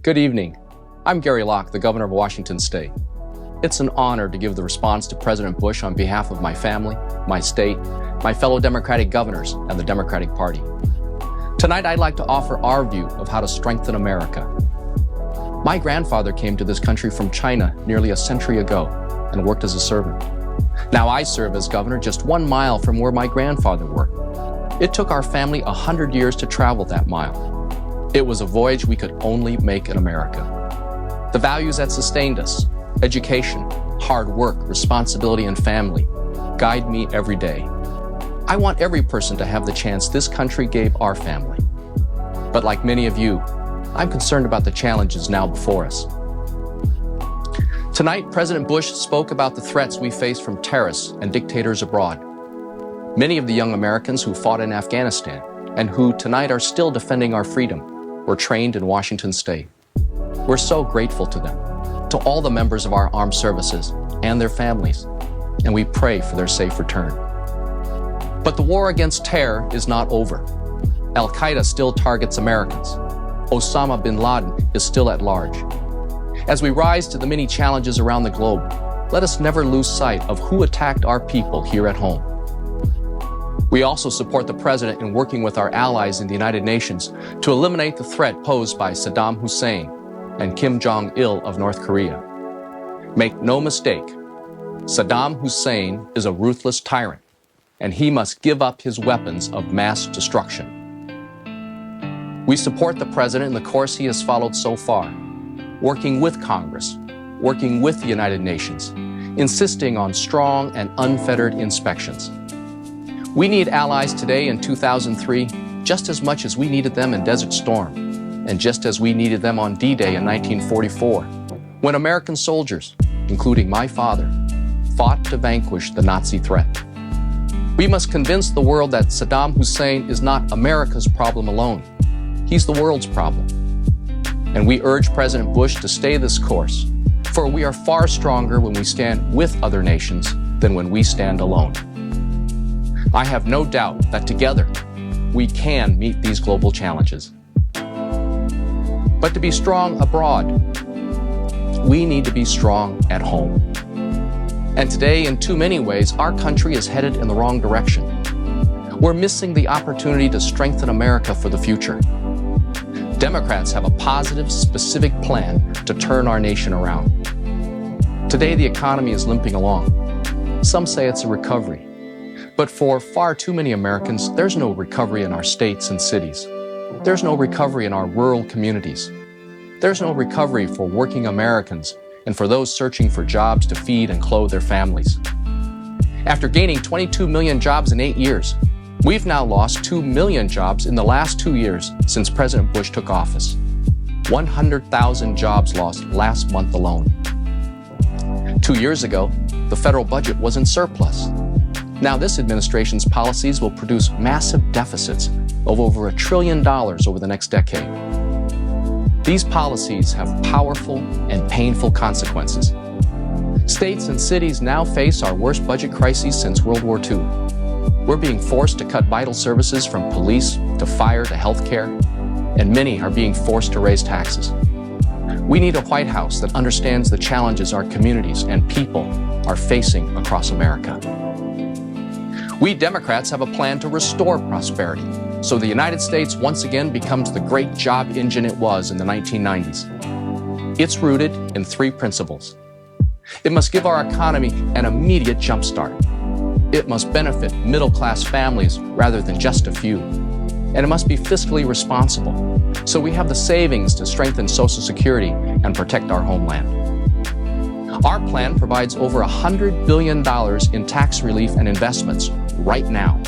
Good evening. I'm Gary Locke, the Governor of Washington State. It's an honor to give the response to President Bush on behalf of my family, my state, my fellow Democratic governors, and the Democratic Party. Tonight, I'd like to offer our view of how to strengthen America. My grandfather came to this country from China nearly a century ago and worked as a servant. Now I serve as governor just 1 mile from where my grandfather worked. It took our family 100 years to travel that mile. It was a voyage we could only make in America. The values that sustained us, education, hard work, responsibility, and family, guide me every day. I want every person to have the chance this country gave our family. But like many of you, I'm concerned about the challenges now before us. Tonight, President Bush spoke about the threats we face from terrorists and dictators abroad. Many of the young Americans who fought in Afghanistan and who tonight are still defending our freedom were trained in Washington State. We're so grateful to them, to all the members of our armed services and their families, and we pray for their safe return. But the war against terror is not over. Al-Qaeda still targets Americans. Osama bin Laden is still at large. As we rise to the many challenges around the globe, let us never lose sight of who attacked our people here at home. We also support the President in working with our allies in the United Nations to eliminate the threat posed by Saddam Hussein and Kim Jong-il of North Korea. Make no mistake, Saddam Hussein is a ruthless tyrant, and he must give up his weapons of mass destruction. We support the President in the course he has followed so far, working with Congress, working with the United Nations, insisting on strong and unfettered inspections. We need allies today in 2003 just as much as we needed them in Desert Storm, and just as we needed them on D-Day in 1944, when American soldiers, including my father, fought to vanquish the Nazi threat. We must convince the world that Saddam Hussein is not America's problem alone. He's the world's problem. And we urge President Bush to stay this course, for we are far stronger when we stand with other nations than when we stand alone. I have no doubt that together we can meet these global challenges. But to be strong abroad, we need to be strong at home. And today, in too many ways, our country is headed in the wrong direction. We're missing the opportunity to strengthen America for the future. Democrats have a positive, specific plan to turn our nation around. Today, the economy is limping along. Some say it's a recovery. But for far too many Americans, there's no recovery in our states and cities. There's no recovery in our rural communities. There's no recovery for working Americans and for those searching for jobs to feed and clothe their families. After gaining 22 million jobs in 8 years, we've now lost 2 million jobs in the last 2 years since President Bush took office. 100,000 jobs lost last month alone. 2 years ago, the federal budget was in surplus. Now this administration's policies will produce massive deficits of over $1 trillion over the next decade. These policies have powerful and painful consequences. States and cities now face our worst budget crises since World War II. We're being forced to cut vital services from police to fire to healthcare, and many are being forced to raise taxes. We need a White House that understands the challenges our communities and people are facing across America. We Democrats have a plan to restore prosperity so the United States once again becomes the great job engine it was in the 1990s. It's rooted in 3 principles. It must give our economy an immediate jump start. It must benefit middle-class families rather than just a few. And it must be fiscally responsible, so we have the savings to strengthen Social Security and protect our homeland. Our plan provides over $100 billion in tax relief and investments right now.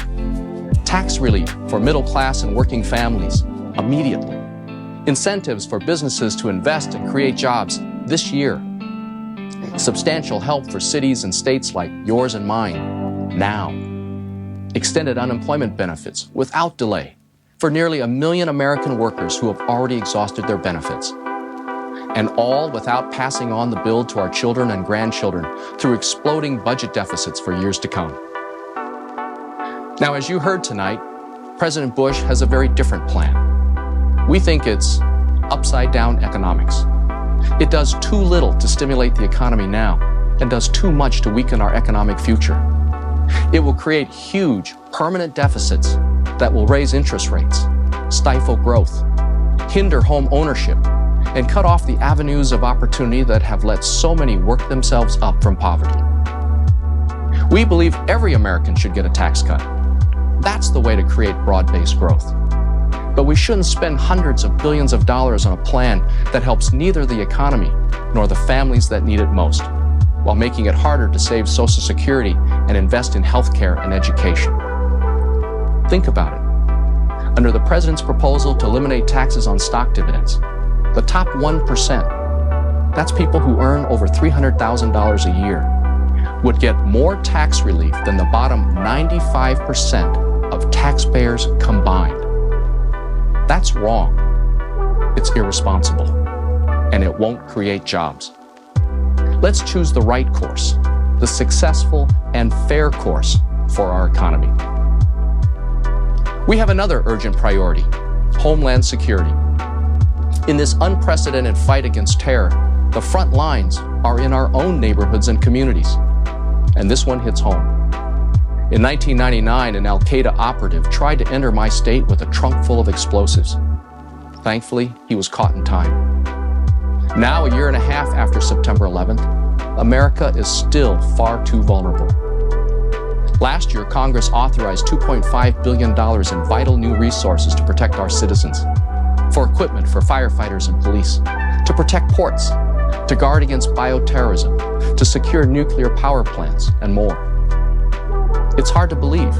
Tax relief for middle-class and working families immediately. Incentives for businesses to invest and create jobs this year. Substantial help for cities and states like yours and mine now. Extended unemployment benefits without delay for nearly 1 million American workers who have already exhausted their benefits. And all without passing on the bill to our children and grandchildren through exploding budget deficits for years to come. Now, as you heard tonight, President Bush has a very different plan. We think it's upside-down economics. It does too little to stimulate the economy now and does too much to weaken our economic future. It will create huge, permanent deficits that will raise interest rates, stifle growth, hinder home ownership, and cut off the avenues of opportunity that have let so many work themselves up from poverty. We believe every American should get a tax cut. That's the way to create broad-based growth. But we shouldn't spend hundreds of billions of dollars on a plan that helps neither the economy nor the families that need it most, while making it harder to save Social Security and invest in healthcare and education. Think about it. Under the president's proposal to eliminate taxes on stock dividends, the top 1%, that's people who earn over $300,000 a year, would get more tax relief than the bottom 95% of taxpayers combined. That's wrong. It's irresponsible, and it won't create jobs. Let's choose the right course, the successful and fair course for our economy. We have another urgent priority, Homeland Security. In this unprecedented fight against terror, the front lines are in our own neighborhoods and communities, and this one hits home. In 1999, an Al-Qaeda operative tried to enter my state with a trunk full of explosives. Thankfully, he was caught in time. Now, a year and a half after September 11th, America is still far too vulnerable. Last year, Congress authorized $2.5 billion in vital new resources to protect our citizens, for equipment for firefighters and police, to protect ports, to guard against bioterrorism, to secure nuclear power plants, and more. It's hard to believe,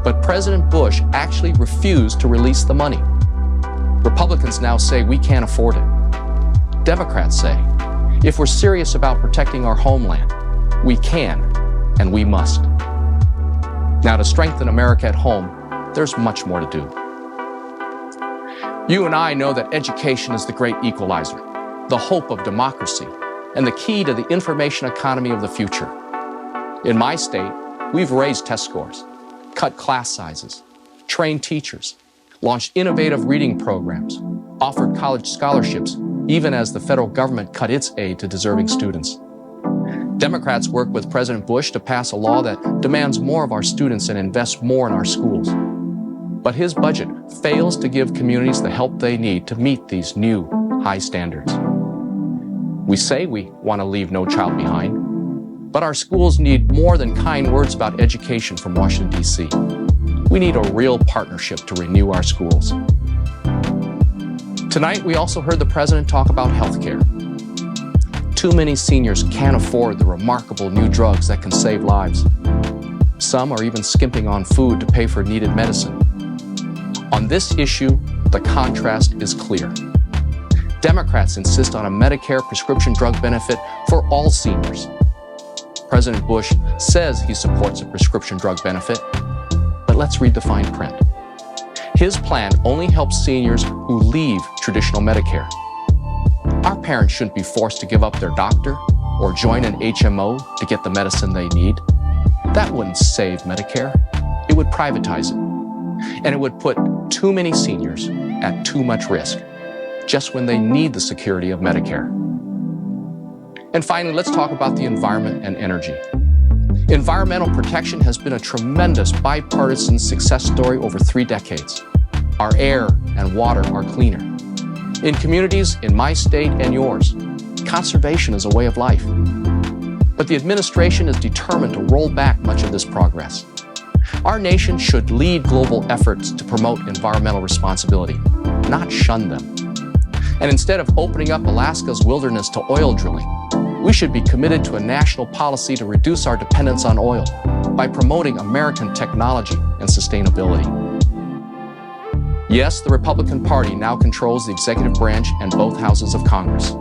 but President Bush actually refused to release the money. Republicans now say we can't afford it. Democrats say, if we're serious about protecting our homeland, we can and we must. Now, to strengthen America at home, there's much more to do. You and I know that education is the great equalizer, the hope of democracy, and the key to the information economy of the future. In my state, we've raised test scores, cut class sizes, trained teachers, launched innovative reading programs, offered college scholarships, even as the federal government cut its aid to deserving students. Democrats work with President Bush to pass a law that demands more of our students and invests more in our schools. But his budget fails to give communities the help they need to meet these new high standards. We say we want to leave no child behind, but our schools need more than kind words about education from Washington, D.C. We need a real partnership to renew our schools. Tonight, we also heard the president talk about healthcare. Too many seniors can't afford the remarkable new drugs that can save lives. Some are even skimping on food to pay for needed medicine. On this issue, the contrast is clear. Democrats insist on a Medicare prescription drug benefit for all seniors. President Bush says he supports a prescription drug benefit, but let's read the fine print. His plan only helps seniors who leave traditional Medicare. Our parents shouldn't be forced to give up their doctor or join an HMO to get the medicine they need. That wouldn't save Medicare. It would privatize it. And it would put too many seniors at too much risk, just when they need the security of Medicare. And finally, let's talk about the environment and energy. Environmental protection has been a tremendous bipartisan success story over 3 decades. Our air and water are cleaner. In communities in my state and yours, conservation is a way of life. But the administration is determined to roll back much of this progress. Our nation should lead global efforts to promote environmental responsibility, not shun them. And instead of opening up Alaska's wilderness to oil drilling, we should be committed to a national policy to reduce our dependence on oil by promoting American technology and sustainability. Yes, the Republican Party now controls the executive branch and both houses of Congress.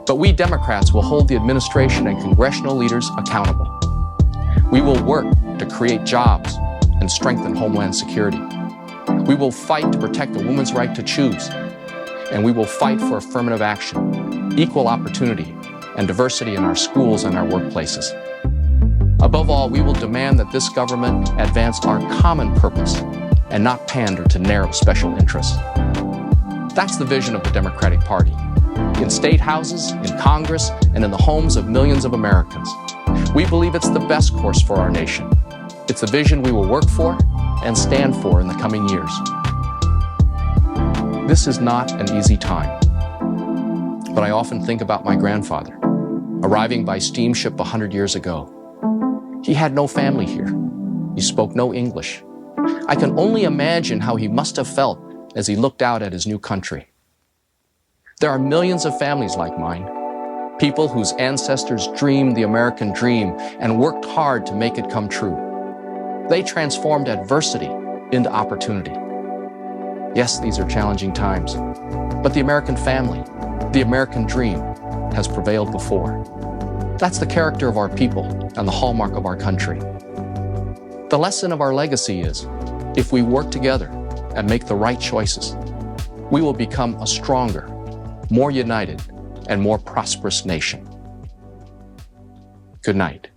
But we Democrats will hold the administration and congressional leaders accountable. We will work to create jobs and strengthen Homeland Security. We will fight to protect a woman's right to choose. And we will fight for affirmative action, equal opportunity, and diversity in our schools and our workplaces. Above all, we will demand that this government advance our common purpose and not pander to narrow special interests. That's the vision of the Democratic Party. In state houses, in Congress, and in the homes of millions of Americans. We believe it's the best course for our nation. It's a vision we will work for and stand for in the coming years. This is not an easy time. But I often think about my grandfather, arriving by steamship 100 years ago. He had no family here. He spoke no English. I can only imagine how he must have felt as he looked out at his new country. There are millions of families like mine, people whose ancestors dreamed the American dream and worked hard to make it come true. They transformed adversity into opportunity. Yes, these are challenging times, but the American family, the American dream, has prevailed before. That's the character of our people and the hallmark of our country. The lesson of our legacy is, if we work together and make the right choices, we will become a stronger, more united, and more prosperous nation. Good night.